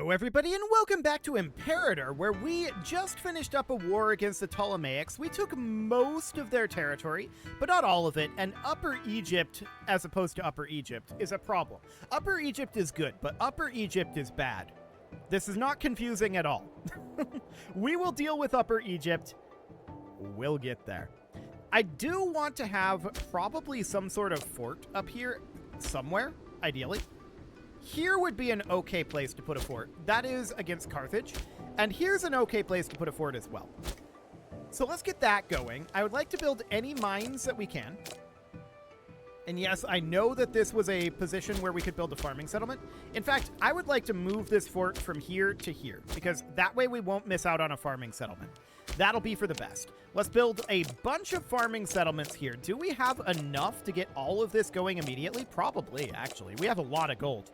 Hello everybody and welcome back to Imperator, where we just finished up a war against the Ptolemaics. We took most of their territory, but not all of it, and Upper Egypt, as opposed to Upper Egypt, is a problem. Upper Egypt is good, but Upper Egypt is bad. This is not confusing at all. We will deal with Upper Egypt. We'll get there. I do want to have probably some sort of fort up here somewhere, ideally. Here would be an okay place to put a fort. That is against Carthage. And here's an okay place to put a fort as well. So let's get that going. I would like to build any mines that we can. And yes, I know that this was a position where we could build a farming settlement. In fact, I would like to move this fort from here to here, because that way we won't miss out on a farming settlement. That'll be for the best. Let's build a bunch of farming settlements here. Do we have enough to get all of this going immediately? Probably, actually. We have a lot of gold.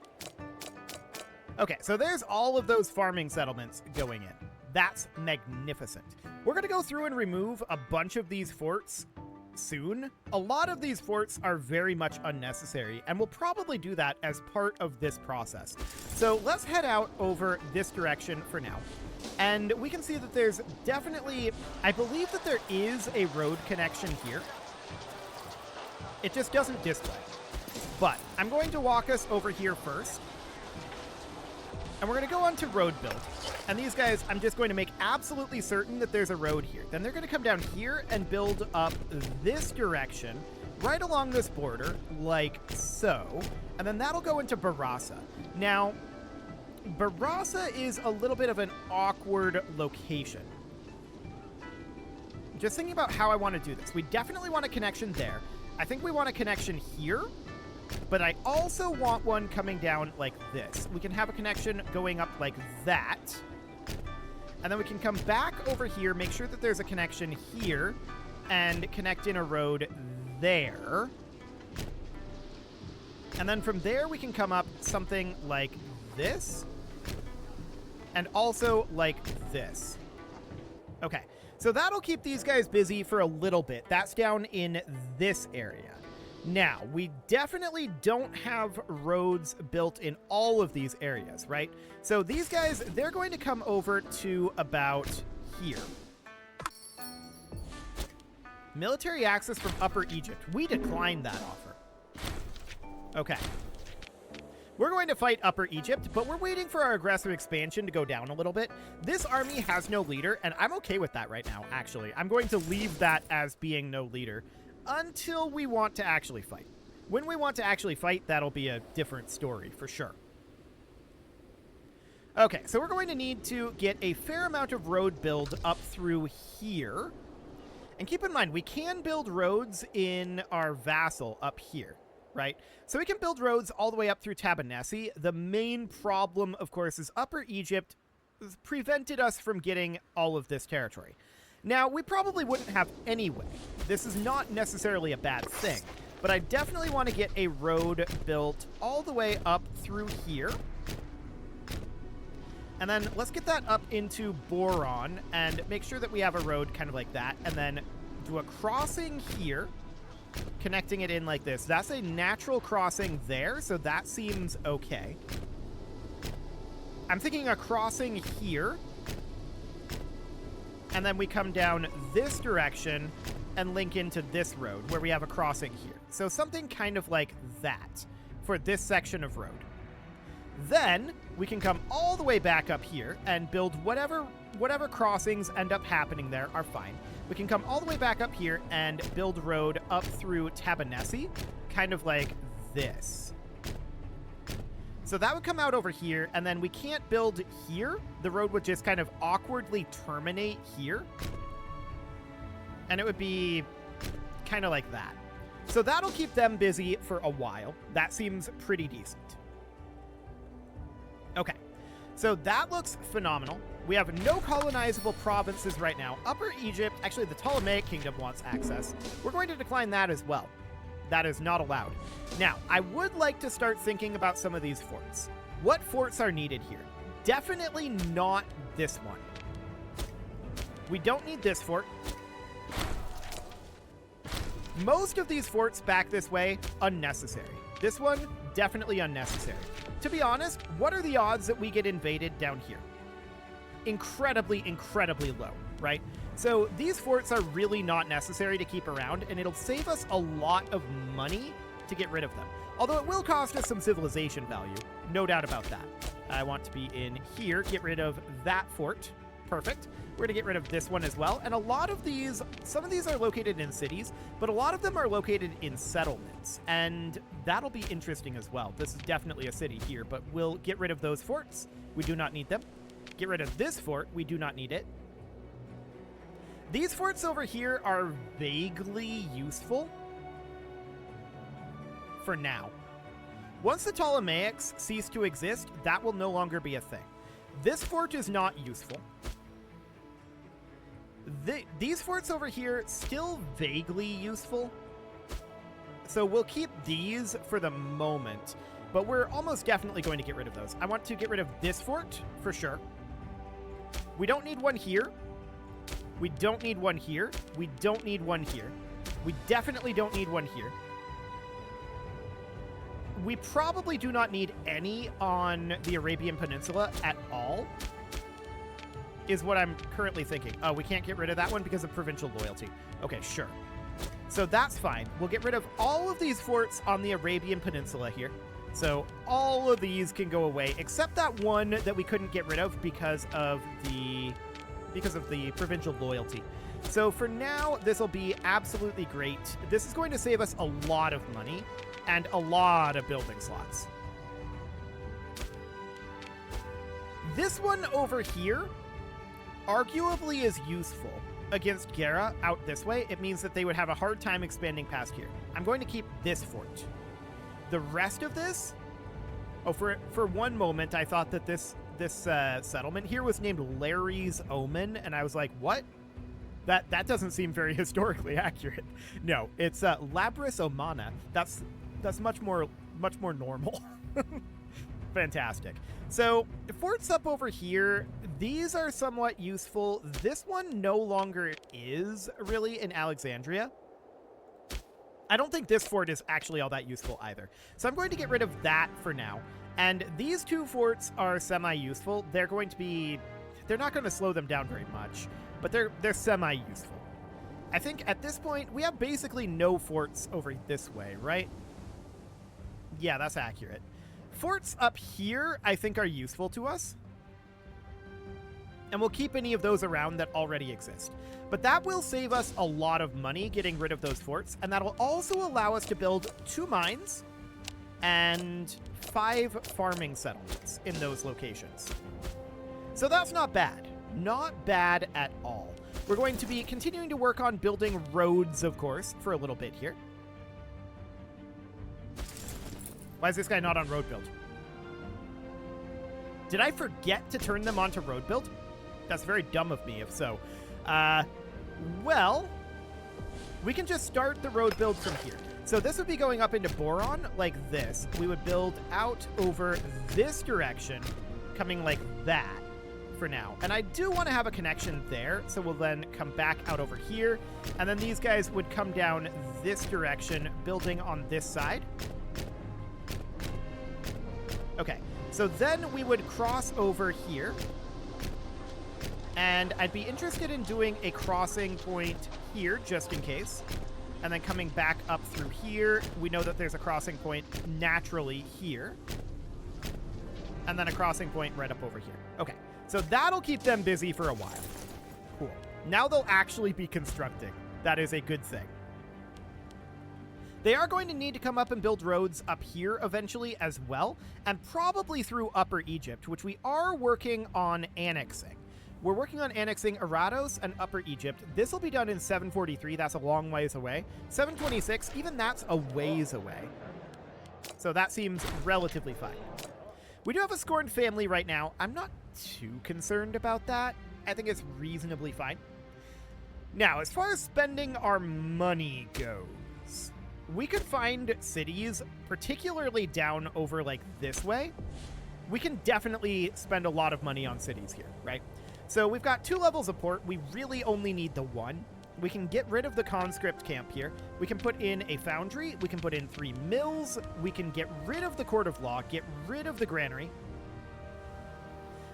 Okay, so there's all of those farming settlements going in. That's magnificent. We're going to go through and remove a bunch of these forts soon. A lot of these forts are very much unnecessary, and we'll probably do that as part of this process. So let's head out over this direction for now. And we can see that there's definitely, I believe that there is a road connection here. It just doesn't display. But I'm going to walk us over here first. And we're going to go on to road build. And these guys, I'm just going to make absolutely certain that there's a road here. Then they're going to come down here and build up this direction right along this border, like so. And then that'll go into Barasa. Now, Barasa is a little bit of an awkward location. Just thinking about how I want to do this. We definitely want a connection there. I think we want a connection here. But I also want one coming down like this. We can have a connection going up like that. And then we can come back over here, make sure that there's a connection here, and connect in a road there. And then from there, we can come up something like this. And also like this. Okay, so that'll keep these guys busy for a little bit. That's down in this area. Now, we definitely don't have roads built in all of these areas, right? So these guys, they're going to come over to about here. Military access from Upper Egypt. We declined that offer. Okay. We're going to fight Upper Egypt, but we're waiting for our aggressive expansion to go down a little bit. This army has no leader, and I'm okay with that right now, actually. I'm going to leave that as being no leader until we want to actually fight. When we want to actually fight, that'll be a different story for sure. Okay, so we're going to need to get a fair amount of road build up through here. And keep in mind, we can build roads in our vassal up here, right? So we can build roads all the way up through Tabanesi. The main problem, of course, is Upper Egypt prevented us from getting all of this territory. Now, we probably wouldn't have anyway. This is not necessarily a bad thing, but I definitely want to get a road built all the way up through here. And then let's get that up into Boron and make sure that we have a road kind of like that, and then do a crossing here, connecting it in like this. That's a natural crossing there, so that seems okay. I'm thinking a crossing here. And then we come down this direction and link into this road where we have a crossing here. So something kind of like that for this section of road. Then we can come all the way back up here and build whatever crossings end up happening there are fine. We can come all the way back up here and build road up through Tabanesi, kind of like this. So that would come out over here, and then we can't build here. The road would just kind of awkwardly terminate here. And it would be kind of like that. So that'll keep them busy for a while. That seems pretty decent. Okay, so that looks phenomenal. We have no colonizable provinces right now. Upper Egypt, actually the Ptolemaic kingdom wants access. We're going to decline that as well. That is not allowed. Now, I would like to start thinking about some of these forts. What forts are needed here? Definitely not this one. We don't need this fort. Most of these forts back this way, unnecessary. This one, definitely unnecessary. to be honest, what are the odds that we get invaded down here? Incredibly, incredibly low, right? So these forts are really not necessary to keep around, and it'll save us a lot of money to get rid of them. Although it will cost us some civilization value, no doubt about that. I want to be in here, get rid of that fort. Perfect. We're going to get rid of this one as well. And a lot of these, some of these are located in cities, but a lot of them are located in settlements. And that'll be interesting as well. This is definitely a city here, but we'll get rid of those forts. We do not need them. Get rid of this fort. We do not need it. These forts over here are vaguely useful for now. Once the Ptolemaics cease to exist, that will no longer be a thing. This fort is not useful. These forts over here, still vaguely useful. So we'll keep these for the moment, but we're almost definitely going to get rid of those. I want to get rid of this fort, for sure. We don't need one here. We don't need one here. We don't need one here. We definitely don't need one here. We probably do not need any on the Arabian Peninsula at all, is what I'm currently thinking. Oh, we can't get rid of that one because of provincial loyalty. Okay, sure. So that's fine. We'll get rid of all of these forts on the Arabian Peninsula here. So all of these can go away, except that one that we couldn't get rid of because of the provincial loyalty. So for now, this will be absolutely great. This is going to save us a lot of money and a lot of building slots. This one over here arguably is useful against Gara out this way. It means that they would have a hard time expanding past here. I'm going to keep this fort. The rest of this, for one moment, I thought that this settlement here was named Larry's Omen, and I was like, what? That doesn't seem very historically accurate. No, it's Labris Omana. That's much more normal. Fantastic. So forts up over here, these are somewhat useful. This one no longer is really in Alexandria. I don't think this fort is actually all that useful either. So I'm going to get rid of that for now. And these two forts are semi-useful. They're not going to slow them down very much, but they're semi-useful. I think at this point, we have basically no forts over this way, right? Yeah, that's accurate. Forts up here, I think, are useful to us. And we'll keep any of those around that already exist. But that will save us a lot of money getting rid of those forts, and that'll also allow us to build 2 mines and 5 farming settlements in those locations. So that's not bad. Not bad at all. We're going to be continuing to work on building roads, of course, for a little bit here. Why is this guy not on road build? Did I forget to turn them onto road build? That's very dumb of me, if so. Well, we can just start the road build from here. So this would be going up into Boron like this. We would build out over this direction, coming like that for now. And I do want to have a connection there, so we'll then come back out over here. And then these guys would come down this direction, building on this side. Okay, so then we would cross over here. And I'd be interested in doing a crossing point here, just in case. And then coming back up through here. We know that there's a crossing point naturally here. And then a crossing point right up over here. Okay, so that'll keep them busy for a while. Cool. Now they'll actually be constructing. That is a good thing. They are going to need to come up and build roads up here eventually as well, and probably through Upper Egypt, which we are working on annexing. We're working on annexing Arados and Upper Egypt. This will be done in 743. That's a long ways away. 726, even that's a ways away. So that seems relatively fine. We do have a scorned family right now. I'm not too concerned about that. I think it's reasonably fine. Now, as far as spending our money goes, we could find cities, particularly down over like this way. We can definitely spend a lot of money on cities here, right? So we've got 2 levels of port. We really only need the 1. We can get rid of the conscript camp here. We can put in a foundry. We can put in 3 mills. We can get rid of the court of law, get rid of the granary.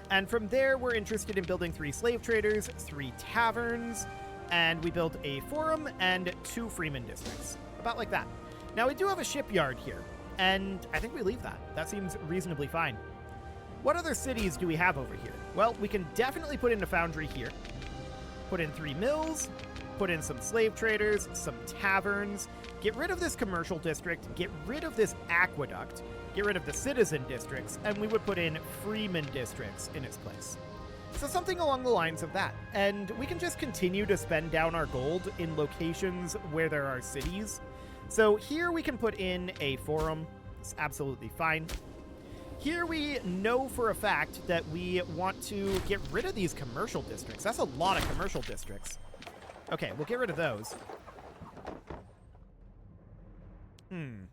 And from there, we're interested in building 3 slave traders, 3 taverns, and we build a forum and 2 freeman districts. About like that. Now, we do have a shipyard here, and I think we leave that. That seems reasonably fine. What other cities do we have over here? Well, we can definitely put in a foundry here. Put in 3 mills, put in some slave traders, some taverns, get rid of this commercial district, get rid of this aqueduct, get rid of the citizen districts, and we would put in freeman districts in its place. So something along the lines of that. And we can just continue to spend down our gold in locations where there are cities. So here we can put in a forum. It's absolutely fine. Here we know for a fact that we want to get rid of these commercial districts. That's a lot of commercial districts. Okay, we'll get rid of those. Do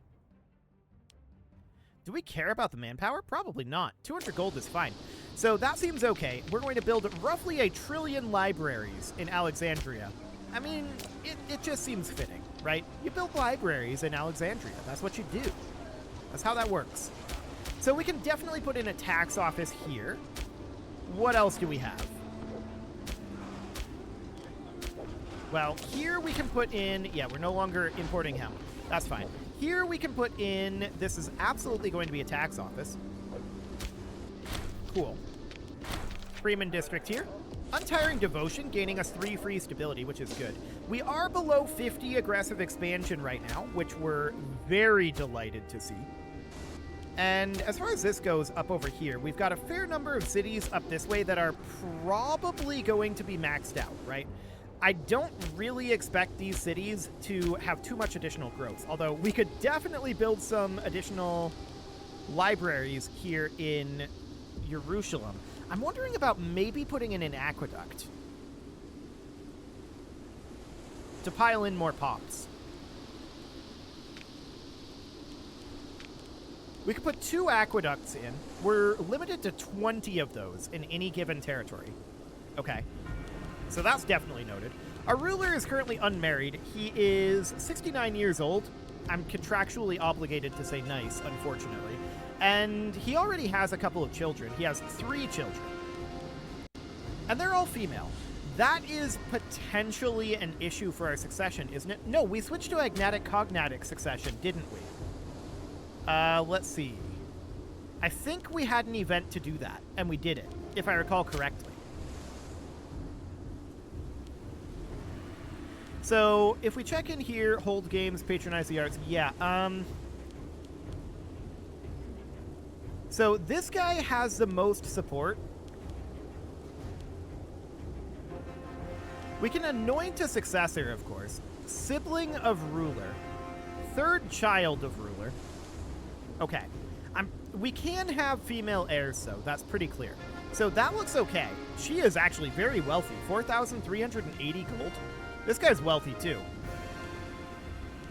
we care about the manpower? Probably not. 200 gold is fine. So that seems okay. We're going to build roughly 1 trillion libraries in Alexandria. I mean, it just seems fitting, right? You build libraries in Alexandria. That's what you do. That's how that works. So we can definitely put in a tax office here. What else do we have? Well, here we can put in... Yeah, we're no longer importing hemp. That's fine. Here we can put in... This is absolutely going to be a tax office. Cool. Freeman District here. Untiring Devotion, gaining us 3 free stability, which is good. We are below 50 aggressive expansion right now, which we're very delighted to see. And as far as this goes up over here, we've got a fair number of cities up this way that are probably going to be maxed out, right? I don't really expect these cities to have too much additional growth, although we could definitely build some additional libraries here in Jerusalem. I'm wondering about maybe putting in an aqueduct to pile in more pops. We could put 2 aqueducts in. We're limited to 20 of those in any given territory. Okay. So that's definitely noted. Our ruler is currently unmarried. He is 69 years old. I'm contractually obligated to say nice, unfortunately. And he already has a couple of children. He has 3 children. And they're all female. That is potentially an issue for our succession, isn't it? No, we switched to agnatic-cognatic succession, didn't we? Let's see. I think we had an event to do that, and we did it, if I recall correctly. So, if we check in here, hold games, patronize the arts, yeah, so this guy has the most support. We can anoint a successor, of course. Sibling of ruler. 3rd child of ruler. Okay. We can have female heirs, though. That's pretty clear. So that looks okay. She is actually very wealthy. 4,380 gold. This guy's wealthy, too.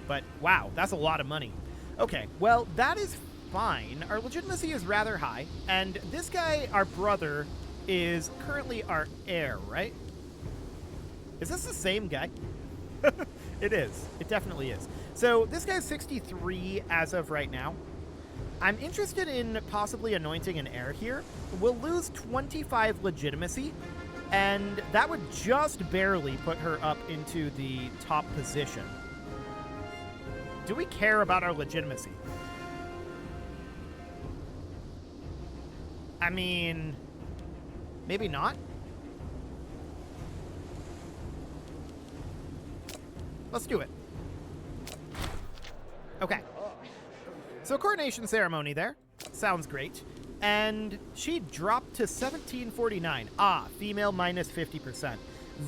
But, wow, that's a lot of money. Okay, well, that is fine. Our legitimacy is rather high. And this guy, our brother, is currently our heir, right? Is this the same guy? It is. It definitely is. So this guy's 63 as of right now. I'm interested in possibly anointing an heir here. We'll lose 25 legitimacy, and that would just barely put her up into the top position. Do we care about our legitimacy? I mean, maybe not. Let's do it. Okay. So coronation ceremony there. Sounds great. And she dropped to 1749. Ah, female minus 50%.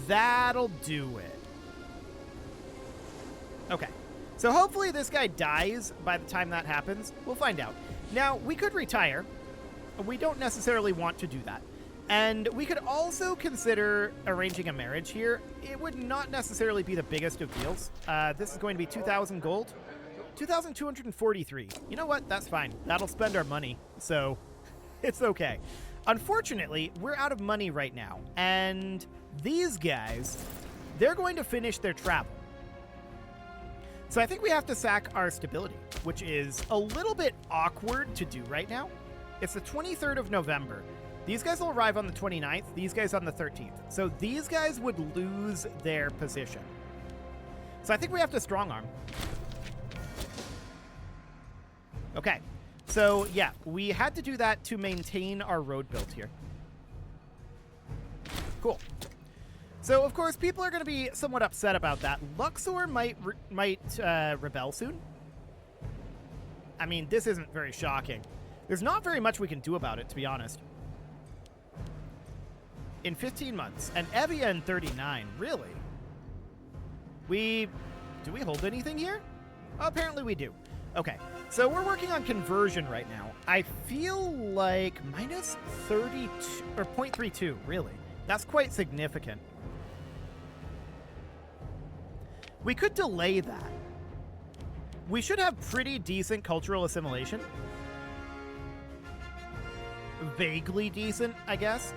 That'll do it. Okay. So hopefully this guy dies by the time that happens. We'll find out. Now, we could retire. We don't necessarily want to do that. And we could also consider arranging a marriage here. It would not necessarily be the biggest of deals. This is going to be 2,000 gold. 2,243. You know what? That's fine. That'll spend our money. So it's okay. Unfortunately, we're out of money right now. And these guys they're going to finish their travel. So I think we have to sack our stability, which is a little bit awkward to do right now. It's the 23rd of November. These guys will arrive on the 29th, these guys on the 13th. So these guys would lose their position. So I think we have to strong arm. Okay. So yeah, we had to do that to maintain our road build here. Cool. So of course, people are going to be somewhat upset about that. Luxor might rebel soon. I mean, this isn't very shocking. There's not very much we can do about it, to be honest. In 15 months. And Evia in 39. Really? Do we hold anything here? Oh, apparently we do. Okay. So we're working on conversion right now. I feel like minus 32 or 0.32, really. That's quite significant. We could delay that. We should have pretty decent cultural assimilation. Vaguely decent, I guess.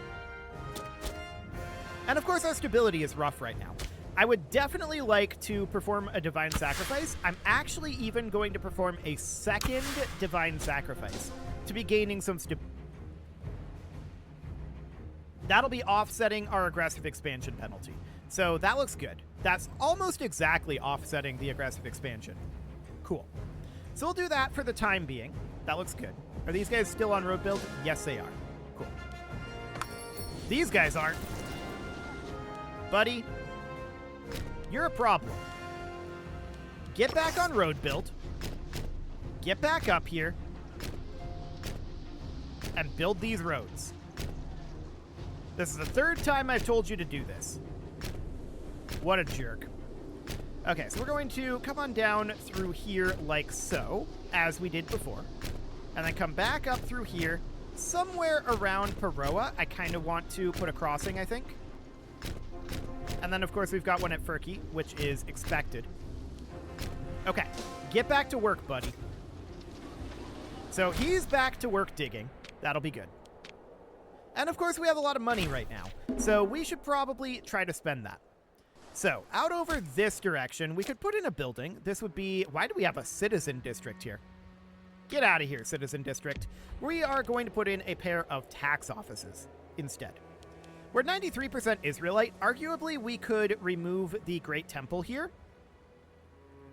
And of course, our stability is rough right now. I would definitely like to perform a divine sacrifice. I'm actually even going to perform a second divine sacrifice to be gaining some stability. That'll be offsetting our aggressive expansion penalty. So that looks good. That's almost exactly offsetting the aggressive expansion. Cool. So we'll do that for the time being. That looks good. Are these guys still on road build? Yes, they are. Cool. These guys aren't. Buddy, you're a problem. Get back on road build. Get back up here. And build these roads. This is the third time I've told you to do this. What a jerk. Okay, so we're going to come on down through here like so, as we did before. And then come back up through here, somewhere around Paroa. I kind of want to put a crossing, I think. And then, of course, we've got one at Furky, which is expected. Okay, get back to work, buddy. So he's back to work digging. That'll be good. And, of course, we have a lot of money right now. So we should probably try to spend that. So, out over this direction, we could put in a building. This would be... Why do we have a citizen district here? Get out of here, citizen district. We are going to put in a pair of tax offices instead. We're 93% Israelite. Arguably, we could remove the Great Temple here.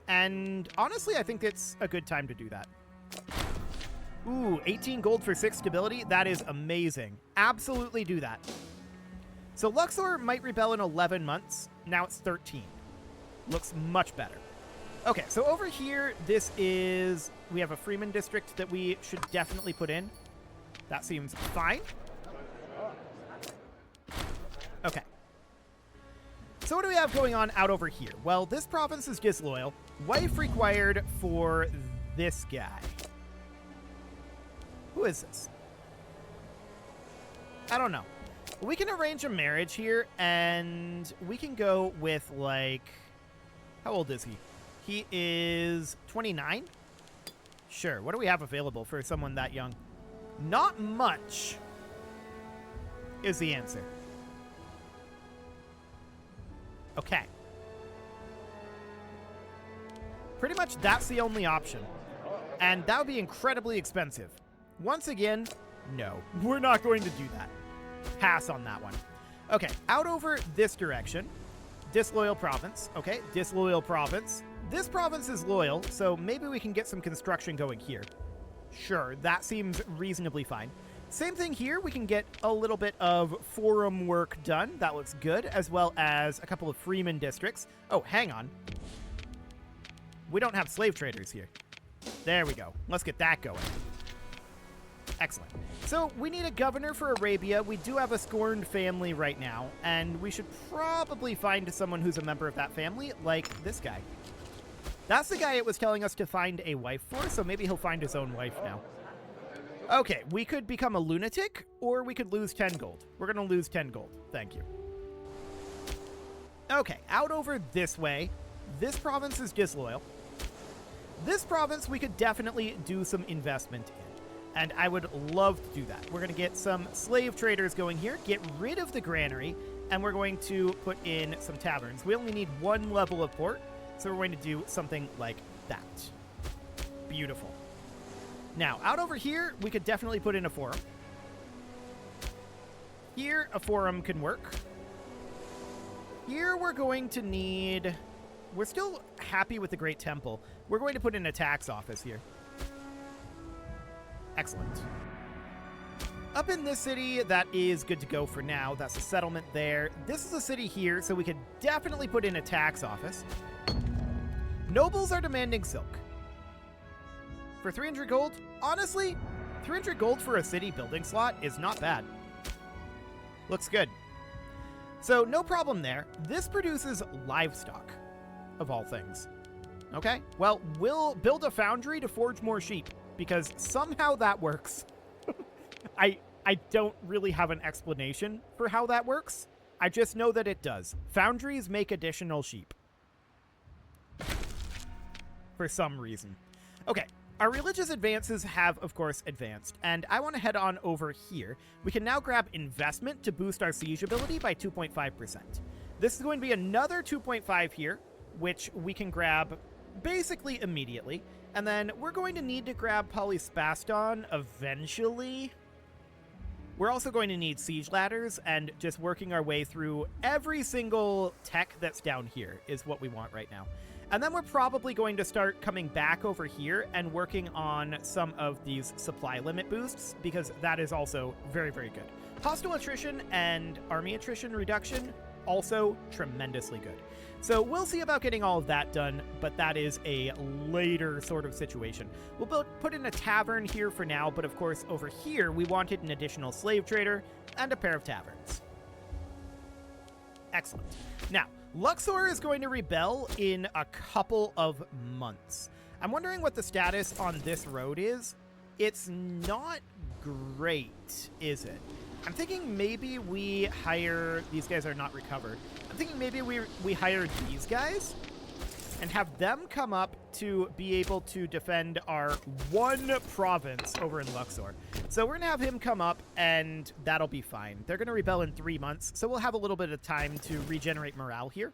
And honestly, I think it's a good time to do that. Ooh, 18 gold for 6 stability. That is amazing. Absolutely do that. So Luxor might rebel in 11 months. Now it's 13. Looks much better. Okay, so over here, this is... We have a Freeman district that we should definitely put in. That seems fine. Okay. So what do we have going on out over here? Well, this province is disloyal. Wife required for this guy. Who is this? I don't know. We can arrange a marriage here, and we can go with, like... How old is he? He is 29? Sure. What do we have available for someone that young? Not much is the answer. Okay. Pretty much that's the only option. And that would be incredibly expensive. Once again, no. We're not going to do that. Pass on that one. Okay, out over this direction. Disloyal province. Okay, disloyal province. This province is loyal, so maybe we can get some construction going here. Sure, that seems reasonably fine. Same thing here. We can get a little bit of forum work done. That looks good, as well as a couple of Freeman districts. Oh, hang on. We don't have slave traders here. There we go. Let's get that going. Excellent. So we need a governor for Arabia. We do have a scorned family right now, and we should probably find someone who's a member of that family, like this guy. That's the guy it was telling us to find a wife for, so maybe he'll find his own wife now. Okay, we could become a lunatic, or we could lose 10 gold. We're going to lose 10 gold. Thank you. Okay, out over this way. This province is disloyal. This province we could definitely do some investment in. And I would love to do that. We're going to get some slave traders going here, get rid of the granary, and we're going to put in some taverns. We only need 1 level of port, so we're going to do something like that. Beautiful. Now, out over here, we could definitely put in a forum. Here, a forum can work. Here, we're going to need... We're still happy with the Great Temple. We're going to put in a tax office here. Excellent. Up in this city, that is good to go for now. That's a settlement there. This is a city here, so we could definitely put in a tax office. Nobles are demanding silk. For 300 gold, honestly, 300 gold for a city building slot is not bad. Looks good. So no problem there. This produces livestock, of all things. Okay, well, we'll build a foundry to forge more sheep, because somehow that works. I don't really have an explanation for how that works. I just know that it does. Foundries make additional sheep. For some reason. Okay, our religious advances have, of course, advanced, and I want to head on over here. We can now grab investment to boost our siege ability by 2.5%. This is going to be another 2.5 here, which we can grab basically immediately. And then we're going to need to grab Polyspaston eventually. We're also going to need siege ladders, and just working our way through every single tech that's down here is what we want right now. And then we're probably going to start coming back over here and working on some of these supply limit boosts, because that is also very, very good. Hostile attrition and army attrition reduction, also tremendously good. So we'll see about getting all of that done, but that is a later sort of situation. We'll put in a tavern here for now, but of course over here we wanted an additional slave trader and a pair of taverns. Excellent. Now, Luxor is going to rebel in a couple of months. I'm wondering what the status on this road is. It's not great, is it? I'm thinking maybe we hire... These guys are not recovered. I'm thinking maybe we hire these guys and have them come up to be able to defend our one province over in Luxor. So we're going to have him come up, and that'll be fine. They're going to rebel in 3 months, so we'll have a little bit of time to regenerate morale here.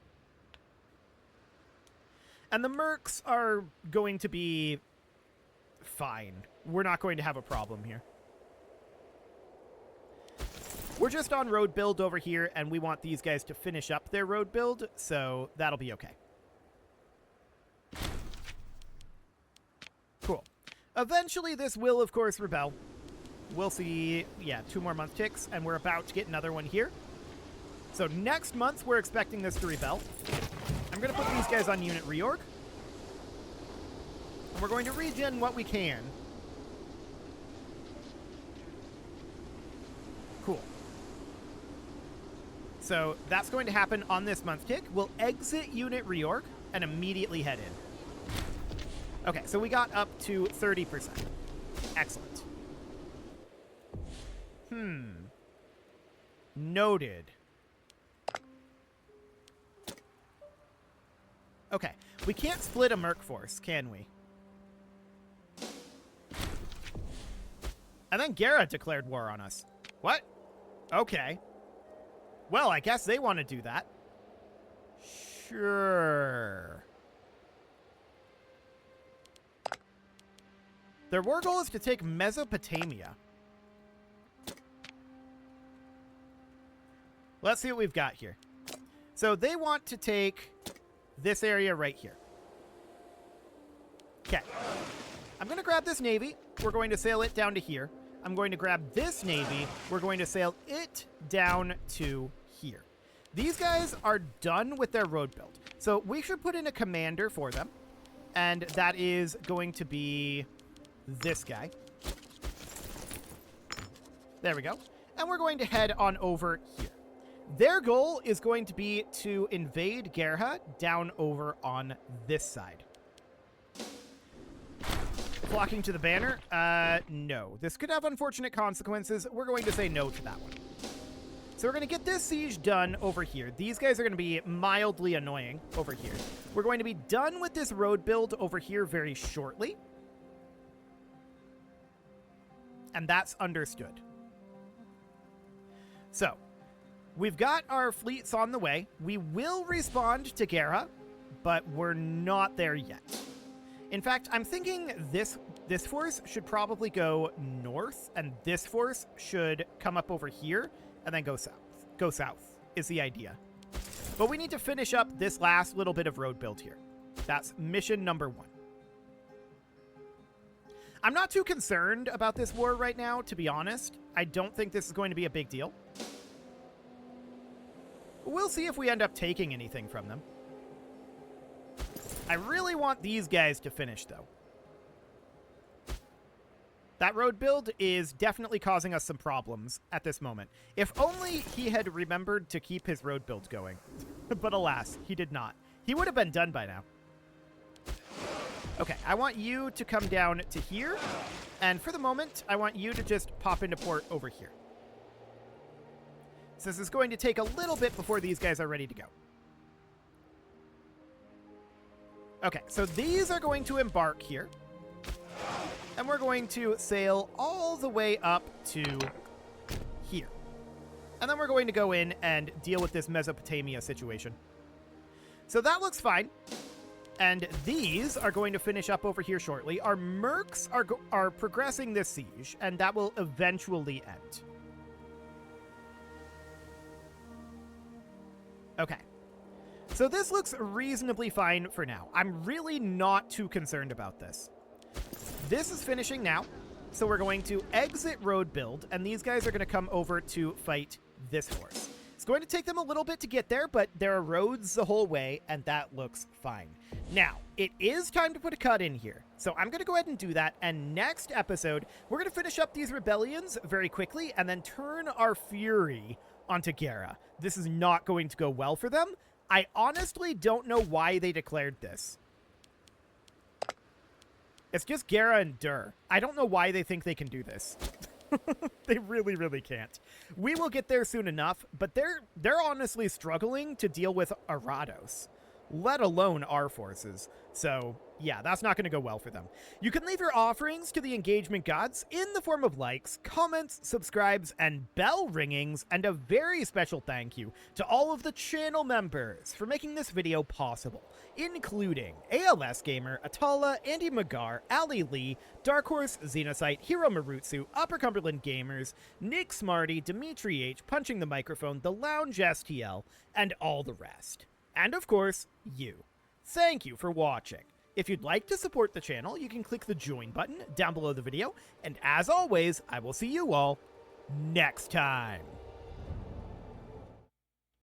And the mercs are going to be fine. We're not going to have a problem here. We're just on road build over here, and we want these guys to finish up their road build, so that'll be okay. Cool. Eventually, this will, of course, rebel. We'll see, yeah, 2 more month ticks, and we're about to get another one here. So next month, we're expecting this to rebel. I'm going to put these guys on unit reorg. And we're going to regen what we can. Cool. So that's going to happen on this month tick. We'll exit unit reorg and immediately head in. Okay, so we got up to 30%. Excellent. Noted. Okay, we can't split a merc force, can we? And then Gara declared war on us. What? Okay. Well, I guess they want to do that. Sure. Their war goal is to take Mesopotamia. Let's see what we've got here. So they want to take this area right here. Okay. I'm going to grab this navy. We're going to sail it down to here. I'm going to grab this navy. We're going to sail it down to here. These guys are done with their road build. So we should put in a commander for them. And that is going to be this guy. There we go. And we're going to head on over here. Their goal is going to be to invade Gara down over on this side. Flocking to the banner? No. This could have unfortunate consequences. We're going to say no to that one. So we're going to get this siege done over here. These guys are going to be mildly annoying over here. We're going to be done with this road build over here very shortly. And that's understood. So, we've got our fleets on the way. We will respond to Gara, but we're not there yet. In fact, I'm thinking this force should probably go north, and this force should come up over here and then go south. Go south is the idea. But we need to finish up this last little bit of road build here. That's mission number 1. I'm not too concerned about this war right now, to be honest. I don't think this is going to be a big deal. We'll see if we end up taking anything from them. I really want these guys to finish, though. That road build is definitely causing us some problems at this moment. If only he had remembered to keep his road builds going. But alas, he did not. He would have been done by now. Okay, I want you to come down to here. And for the moment, I want you to just pop into port over here. So this is going to take a little bit before these guys are ready to go. Okay, so these are going to embark here. And we're going to sail all the way up to here. And then we're going to go in and deal with this Mesopotamia situation. So that looks fine. And these are going to finish up over here shortly. Our mercs are progressing this siege, and that will eventually end. Okay. So this looks reasonably fine for now. I'm really not too concerned about this. This is finishing now, so we're going to exit road build, and these guys are going to come over to fight this force. It's going to take them a little bit to get there, but there are roads the whole way, and that looks fine. Now, it is time to put a cut in here, so I'm going to go ahead and do that, and next episode, we're going to finish up these rebellions very quickly, and then turn our fury onto Gara. This is not going to go well for them. I honestly don't know why they declared this. It's just Gara and Dur. I don't know why they think they can do this. They really, really can't. We will get there soon enough, but they're honestly struggling to deal with Arados, let alone our forces. So, yeah, that's not going to go well for them. You can leave your offerings to the engagement gods in the form of likes, comments, subscribes, and bell ringings, and a very special thank you to all of the channel members for making this video possible, including ALS Gamer, Atala, Andy Magar, Ali Lee, Dark Horse, Xenocyte, Hiro Marutsu, Upper Cumberland Gamers, Nick Smarty, Dimitri H, Punching the Microphone, The Lounge STL, and all the rest. And of course, you. Thank you for watching. If you'd like to support the channel, you can click the join button down below the video, and as always, I will see you all next time.